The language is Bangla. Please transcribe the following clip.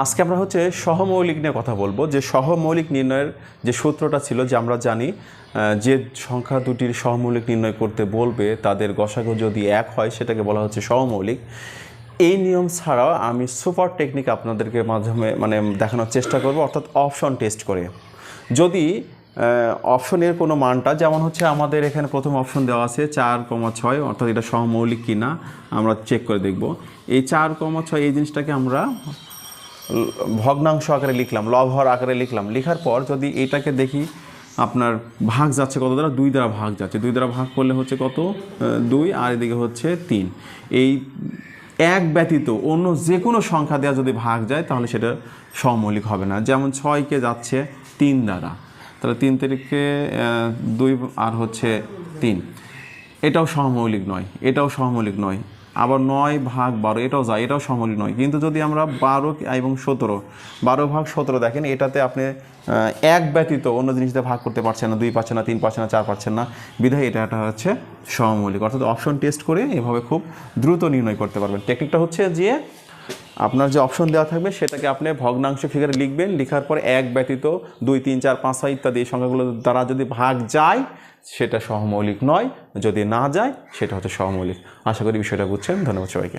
আজকে আমরা হচ্ছে সহমৌলিক নিয়ে কথা বলবো। যে সহমৌলিক নির্ণয়ের যে সূত্রটা ছিল, যে আমরা জানি যে সংখ্যা দুটির সহমৌলিক নির্ণয় করতে বলবে তাদের গসাগু যদি এক হয় সেটাকে বলা হচ্ছে সহমৌলিক। এই নিয়ম ছাড়াও আমি সুপার টেকনিক আপনাদেরকে মাধ্যমে দেখানোর চেষ্টা করব, অর্থাৎ অপশন টেস্ট করে। যদি অপশনের কোনো মানটা, যেমন হচ্ছে আমাদের এখানে প্রথম অপশন দেওয়া আছে 4,6, অর্থাৎ এটা সহমৌলিক কিনা আমরা চেক করে দেখব। এই 4,6 এই জিনিসটাকে আমরা ভগ্নাংশ আকারে লিখলাম, লব-হর আকারে লিখলাম। লেখার পর যদি এটাকে দেখি আপনার ভাগ যাচ্ছে কত দ্বারা, 2 দ্বারা ভাগ যাচ্ছে। 2 দ্বারা ভাগ করলে হচ্ছে কত, 2, আর এদিকে হচ্ছে 3। এই এক ব্যতীত অন্য যে কোনো সংখ্যা দেওয়া যদি ভাগ যায় তাহলে সেটা সহমৌলিক হবে না। যেমন 6কে যাচ্ছে 3 দ্বারা, তাহলে 3 তারিখে 2 আর হচ্ছে 3, এটাও সহমৌলিক নয়, এটাও সহমৌলিক নয়। আবার 9 ভাগ 12 এটাও যায়, এটাও সহমৌলিক নয়। কিন্তু যদি আমরা 12 এবং 17, 12 ভাগ 17 দেখেন, এটাতে আপনি এক ব্যতীত অন্য জিনিস দিয়ে ভাগ করতে পারছেন না, 2 পাচ্ছেন না, 3 পাচ্ছেন না, 4 পাচ্ছেন না, বিধায় এটা হচ্ছে সহমৌলিক। অর্থাৎ অপশন টেস্ট করে এভাবে খুব দ্রুত নির্ণয় করতে পারবেন। টেকনিকটা হচ্ছে যে আপনার যে অপশন দেওয়া থাকবে সেটাকে আপনি ভগ্নাংশ ফিগারে লিখবেন। লেখার পরে এক ব্যতীত 2, 3, 4, 5, 6 ইত্যাদি এই সংখ্যাগুলো দ্বারা যদি ভাগ যায় সেটা সহমৌলিক নয়, যদি না যায় সেটা হচ্ছে সহমৌলিক। আশা করি বিষয়টা বুঝছেন। ধন্যবাদ সবাইকে।